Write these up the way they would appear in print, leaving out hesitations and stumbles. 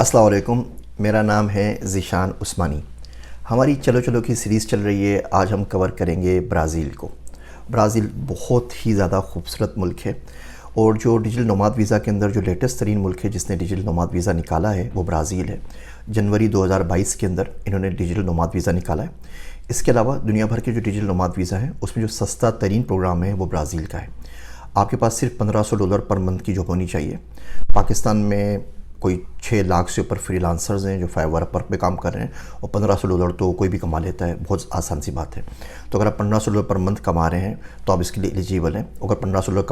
अस्सलाम वालेकुम। मेरा नाम है ज़ीशान उस्मानी। हमारी चलो चलो की सीरीज़ चल रही है। आज हम कवर करेंगे ब्राज़ील को। ब्राज़ील बहुत ही ज़्यादा खूबसूरत मुल्क है और जो डिजिटल नोमाद वीज़ा के अंदर जो लेटेस्ट तरीन मुल्क है जिसने डिजिटल नोमाद वीज़ा निकाला है वो ब्राज़ील है। जनवरी 2022 के अंदर इन्होंने डिजिटल नोमाद वीज़ा निकाला है। इसके अलावा दुनिया भर के जो डिजिटल नोमाद वीज़ा है उसमें जो सस्ता तरीन प्रोग्राम है वो ब्राज़ील का है। आपके पास सिर्फ $1500 पर मंथ की जॉब होनी चाहिए। पाकिस्तान में कोई 6 लाख से ऊपर फ्रीलांसर्स हैं जो फाइवर पर पे काम कर रहे हैं और $1500 तो कोई भी कमा लेता है, बहुत आसान सी बात है। तो अगर आप $1500 पर मंथ कमा रहे हैं तो आप इसके लिए एलिजिबल हैं। अगर $1500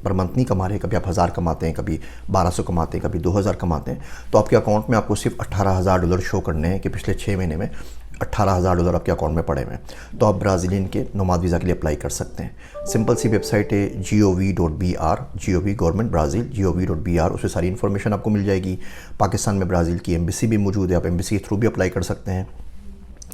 पर मंथ नहीं कमा रहे, कभी आप 1000 कमाते हैं, कभी 1200 कमाते हैं, कभी 2000 कमाते हैं, तो आपके अकाउंट में आपको सिर्फ $18,000 शो करने हैं कि पिछले 6 महीने में $18,000 आपके अकाउंट में पड़े हुए हैं। तो आप ब्राज़ीलियन के नोमाद वीज़ा के लिए अप्लाई कर सकते हैं। सिंपल सी वेबसाइट है gov.br, gov government Brazil gov.br, उसमें सारी इन्फॉर्मेशन आपको मिल जाएगी। पाकिस्तान में ब्राज़ील की एम्बेसी भी मौजूद है, आप एम्बेसी के थ्रू भी अप्लाई कर सकते हैं।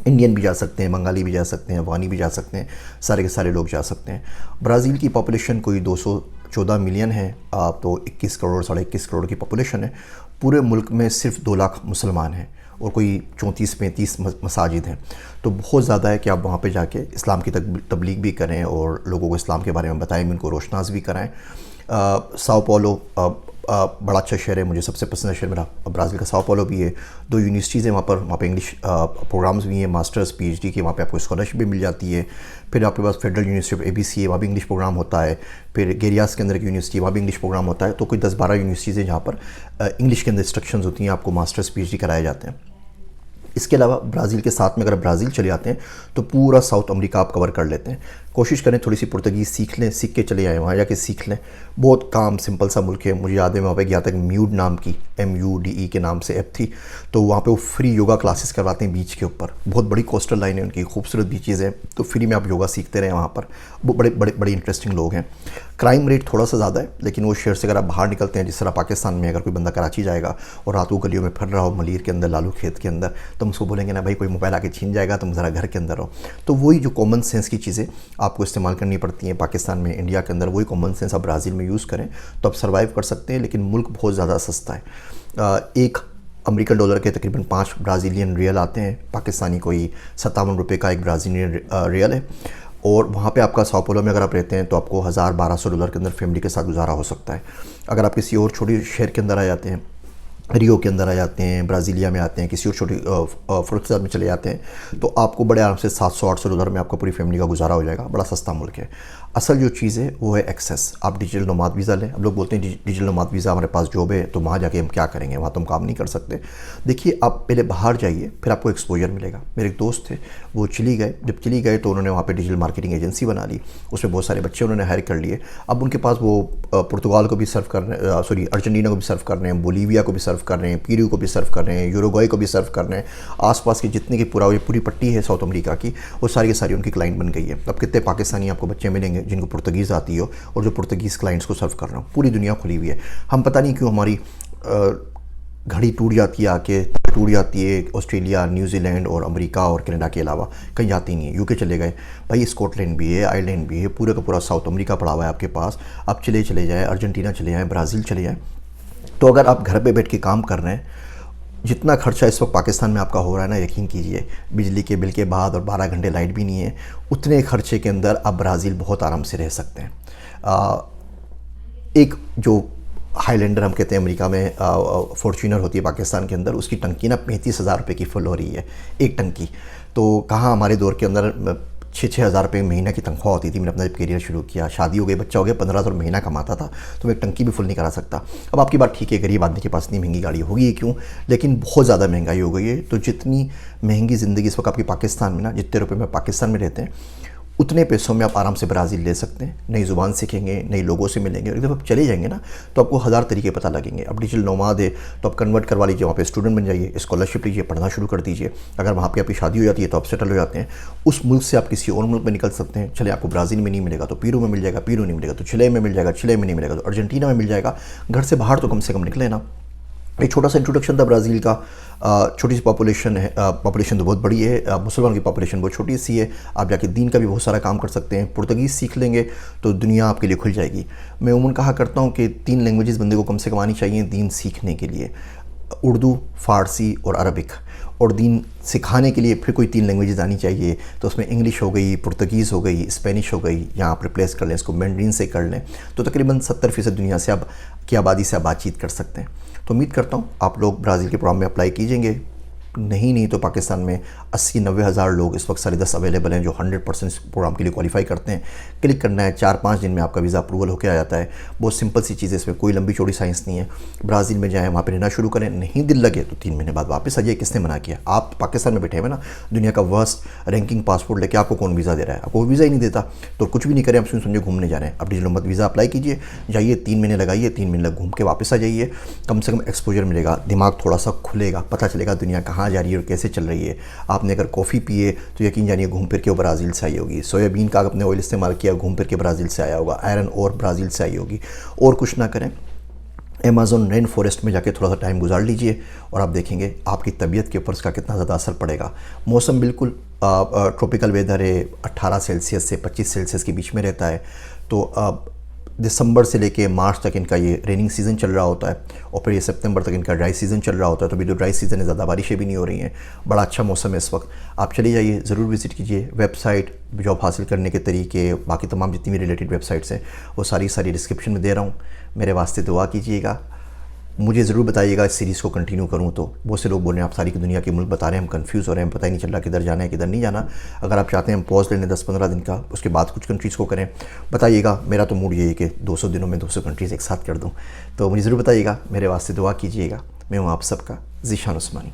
इंडियन भी जा सकते हैं, बंगाली भी जा सकते हैं, अफ़गानी भी जा सकते हैं, सारे के सारे लोग जा सकते हैं। ब्राज़ील की पॉपुलेशन कोई 214 मिलियन है, तो 21 करोड़ 21.5 करोड़ की पॉपुलेशन है। पूरे मुल्क में सिर्फ 2 लाख मुसलमान हैं और कोई 34-35 मसाजिद हैं। तो बहुत ज़्यादा है कि आप वहाँ पे जाके इस्लाम की तबलीग भी करें और लोगों को इस्लाम के बारे में बताएं, उनको रोशनास भी कराएं। साओ paulo बड़ा अच्छा शहर है, मुझे सबसे पसंद शहर मेरा ब्राज़ील का साओ paulo भी है। 2 यूनिवर्सिटीज़ हैं वहाँ पे इंग्लिश प्रोग्राम्स भी हैं, मास्टर्स पीएचडी के, वहाँ पे आपको स्कॉलरशिप भी मिल जाती है। फिर आपके पास फेडरल यूनिवर्सिटी ऑफ एबीसी है, वहाँ भी इंग्लिश प्रोग्राम होता है। फिर गेरियास के अंदर एक यूनिवर्सिटी, वहाँ भी इंग्लिश प्रोग्राम होता है। तो कोई 10-12 यूनिवर्सिटीज़ हैं जहाँ पर इंग्लिश के अंदर इंस्ट्रक्शंस होती हैं, आपको मास्टर्स पीएचडी कराए जाते हैं। इसके अलावा ब्राज़ील के साथ में अगर ब्राज़ील चले जाते हैं तो पूरा साउथ अमेरिका आप कवर कर लेते हैं। कोशिश करें थोड़ी सी पुर्तगीज़ सीख लें, सीख के चले आएँ, वहाँ जाके सीख लें। बहुत काम सिंपल सा मुल्क है। मुझे याद है वहाँ पे गया था, म्यूड नाम की MUDE के नाम से ऐप थी, तो वहाँ पे वो फ्री योगा क्लासेस करवाते हैं बीच के ऊपर। बहुत बड़ी कोस्टल लाइन है उनकी, खूबसूरत बीचेज़ हैं, तो फ्री में आप योगा सीखते रहें वहाँ पर। वो बड़े इंटरेस्टिंग लोग हैं। क्राइम रेट थोड़ा सा ज़्यादा है, लेकिन वो शहर से अगर आप बाहर निकलते हैं, जिस तरह पाकिस्तान में अगर कोई बंदा कराची जाएगा और रात को गलियों में फिर रहा हो, मलीर के अंदर, लालू खेत के अंदर, तो हम उसको बोलेंगे ना भाई कोई मोबाइल आके छीन जाएगा, तुम ज़रा घर के अंदर रहो। तो वही जो कॉमन सेंस की चीज़ें आपको इस्तेमाल करनी पड़ती हैं पाकिस्तान में, इंडिया के अंदर, वही कॉमन सेंस आप ब्राज़ील में यूज़ करें तो आप सर्वाइव कर सकते हैं। लेकिन मुल्क बहुत ज़्यादा सस्ता है। एक अमेरिकन डॉलर के तकरीबन 5 ब्राज़ीलियन रियल आते हैं। पाकिस्तानी कोई 57 रुपये का एक ब्राज़ीलियन रियल है। और वहाँ पे आपका साओ paulo में अगर आप रहते हैं तो आपको $1000-1200 के अंदर फैमिली के साथ गुजारा हो सकता है। अगर आप किसी और छोटी शहर के अंदर आ जाते हैं, रियो के अंदर आ जाते हैं, ब्राज़ीलिया में आते हैं, किसी और छोटी फुर्सत में चले जाते हैं, तो आपको बड़े आराम से $700-800 में आपका पूरी फैमिली का गुजारा हो जाएगा। बड़ा सस्ता मुल्क है। असल जो चीज़ है वो है एक्सेस। आप डिजिटल नोमाद वीज़ा लें। अब लोग बोलते हैं डिजिटल नोमाद वीज़ा हमारे पास जॉब है तो वहाँ जाके हम क्या करेंगे, वहाँ तो हम काम नहीं कर सकते। देखिए, आप पहले बाहर जाइए, फिर आपको एक्सपोजर मिलेगा। मेरे एक दोस्त थे, वो चिली गए। जब चिली गए तो उन्होंने वहाँ पे डिजिटल मार्केटिंग एजेंसी बना ली, उसमें बहुत सारे बच्चे उन्होंने हायर कर लिए। अब उनके पास वो पुर्तगाल को भी सर्व कर रहे हैं, सॉरी अर्जेंटीना को भी सर्व कर रहे हैं, बोलीविया को भी सर्व कर रहे हैं, पीरू को भी सर्व कर रहे हैं, यूरुग्वे को भी सर्व कर रहे हैं। आसपास की जितनी की पूरी पट्टी है साउथ अमेरिका की, वो सारी की सारी उनकी क्लाइंट बन गई है। अब कितने पाकिस्तानी आपको बच्चे मिलेंगे जिनको पुर्तगीज़ आती हो और जो पुर्तगीज़ क्लाइंट्स को सर्व कर रहे हो। पूरी दुनिया खुली हुई है। हम पता नहीं क्यों हमारी घड़ी टूट जाती है, आके टूट जाती है ऑस्ट्रेलिया, न्यूजीलैंड और अमेरिका और कनाडा के अलावा कहीं जाती नहीं है। यूके चले गए भाई, स्कॉटलैंड भी है, आयरलैंड भी है, पूरा का पूरा साउथ अमेरिका पड़ा हुआ है आपके पास। आप चले जाए, अर्जेंटीना चले जाएँ, ब्राज़ील चले जाएँ। तो अगर आप घर पे बैठ के काम कर रहे हैं, जितना खर्चा इस वक्त पाकिस्तान में आपका हो रहा है ना, यकीन कीजिए, बिजली के बिल के बाद और 12 घंटे लाइट भी नहीं है, उतने खर्चे के अंदर आप ब्राज़ील बहुत आराम से रह सकते हैं। एक जो हाईलैंडर हम कहते हैं अमेरिका में, फॉर्च्यूनर होती है पाकिस्तान के अंदर, उसकी टंकी ना 35,000 रुपये की फुल हो रही है, एक टंकी। तो कहाँ हमारे दौर के अंदर 6-6 हज़ार रुपये महीना की तनख्वाह होती थी। मैंने अपना जब करियर शुरू किया, शादी हो गई, बच्चा हो गया, 15,000 महीना कमाता था, तो मैं एक टंकी भी फुल नहीं करा सकता। अब आपकी बात ठीक है, गरीब आदमी के पास इतनी महंगी गाड़ी होगी क्यों, लेकिन बहुत ज़्यादा महंगाई हो गई है। तो जितनी महंगी ज़िंदगी इस वक्त आपकी पाकिस्तान में ना, जितने रुपये में पाकिस्तान में रहते हैं, उतने पैसों में आप आराम से ब्राज़ील ले सकते हैं। नई ज़ुबान सीखेंगे, नए लोगों से मिलेंगे, और जब आप चले जाएंगे ना तो आपको 1000 तरीके पता लगेंगे। अब डिजिटल नोमाद है तो आप कन्वर्ट करवा लीजिए, वहाँ पे स्टूडेंट बन जाइए, स्कॉलरशिप लीजिए, पढ़ना शुरू कर दीजिए। अगर वहाँ पे आपकी शादी हो जाती है तो आप सेटल हो जाते हैं। उस मुल्क से आप किसी और मुल्क में निकल सकते हैं। चले आपको ब्राज़ील में नहीं मिलेगा तो पीरू में मिल जाएगा, पीरू नहीं मिलेगा तो चिले में मिल जाएगा, चिले में नहीं मिलेगा तो अर्जेंटीना में मिल जाएगा। घर से बाहर तो कम से कम निकले ना। एक छोटा सा इंट्रोडक्शन था ब्राज़ील का। छोटी सी पॉपुलेशन है, पॉपुलेशन तो बहुत बड़ी है, मुसलमान की पॉपुलेशन बहुत छोटी सी है। आप जाके दीन का भी बहुत सारा काम कर सकते हैं। पुर्तगीज़ सीख लेंगे तो दुनिया आपके लिए खुल जाएगी। मैं उमूमन कहा करता हूँ कि 3 लैंग्वेजेस बंदे को कम से कम आनी चाहिए दीन सीखने के लिए। उर्दू, फ़ारसी और अरबिक। और दीन सिखाने के लिए फिर कोई 3 लैंग्वेजेस आनी चाहिए, तो उसमें इंग्लिश हो गई, पुर्तगीज़ हो गई, स्पेनिश हो गई, या आप रिप्लेस कर लें इसको मैंड्रीन से कर लें, तो तकरीबन 70% दुनिया से आप की आबादी से आप बातचीत कर सकते हैं। तो उम्मीद करता हूँ आप लोग ब्राज़ील के प्रोग्राम में अप्लाई कीजिएंगे। नहीं तो पाकिस्तान में 80-90 हज़ार लोग इस वक्त 10.5 अवेलेबल हैं जो 100% इस प्रोग्राम के लिए क्वालिफाई करते हैं। क्लिक करना है, 4-5 दिन में आपका वीज़ा अप्रूवल होकर आ जाता है। बहुत सिंपल सी चीज़ है, इसमें कोई लंबी चौड़ी साइंस नहीं है। ब्राज़ील में जाएँ, वहाँ पे रहना शुरू करें, नहीं दिल लगे तो 3 महीने बाद वापस आ जाइए। किसने मना किया? आप पाकिस्तान में बैठे हुए ना, दुनिया का वर्स्ट रैंकिंग पासपोर्ट लेके आपको कौन वीज़ा दे रहा है? आपको वीज़ा ही नहीं देता, तो कुछ भी नहीं करें, आप समझे घूमने जा रहे हैं। अब डिजिटल मत वीज़ा अप्लाई कीजिए, जाइए, 3 महीने लगाइए, 3 महीने लग घूम के वापस आ जाइए। कम से कम एक्सपोजर मिलेगा, दिमाग थोड़ा सा खुलेगा, पता चलेगा दुनिया कहाँ जा रही है और कैसे चल रही है। आपने अगर कॉफ़ी पिए तो यकीन जानिए घूम फिर के वो ब्राज़ील से आई होगी। सोयाबीन का आपने ऑयल इस्तेमाल किया, घूम फिर के ब्राज़ील से आया होगा। आयरन और ब्राज़ील से आई होगी। और कुछ ना करें, अमेज़न रेन फॉरेस्ट में जाके थोड़ा सा टाइम गुजार लीजिए और आप देखेंगे आपकी तबीयत के ऊपर इसका कितना ज़्यादा असर पड़ेगा। मौसम बिल्कुल ट्रॉपिकल वेदर है, 18 सेल्सियस से 25 सेल्सियस के बीच में रहता है। तो दिसंबर से लेके मार्च तक इनका ये रेनिंग सीज़न चल रहा होता है, और फिर ये सितंबर तक इनका ड्राई सीज़न चल रहा होता है। तो अभी जो ड्राई सीज़न है, ज़्यादा बारिशें भी नहीं हो रही हैं, बड़ा अच्छा मौसम है इस वक्त। आप चले जाइए, ज़रूर विज़िट कीजिए। वेबसाइट, जॉब हासिल करने के तरीके, बाकी तमाम जितनी भी रिलेटेड वेबसाइट्स हैं वो सारी डिस्क्रिप्शन में दे रहा हूँ। मेरे वास्ते दुआ कीजिएगा। मुझे ज़रूर बताइएगा इस सीरीज़ को कंटिन्यू करूँ तो। बहुत से लोग बोल रहे हैं आप सारी की दुनिया के मुल्क बता रहे हैं, हम कंफ्यूज हो रहे हैं, पता ही नहीं चल रहा किधर जाना है किधर नहीं जाना। अगर आप चाहते हैं हम पॉज ले लें 10-15 दिन का, उसके बाद कुछ कंट्रीज़ को करें, बताइएगा। मेरा तो मूड यही है कि 200 दिनों में 200 कंट्रीज़ एक साथ कर दूँ। तो मुझे ज़रूर बताइएगा, मेरे वास्ते दुआ कीजिएगा। मैं हूँ आप सबका ज़ीशान उस्मानी।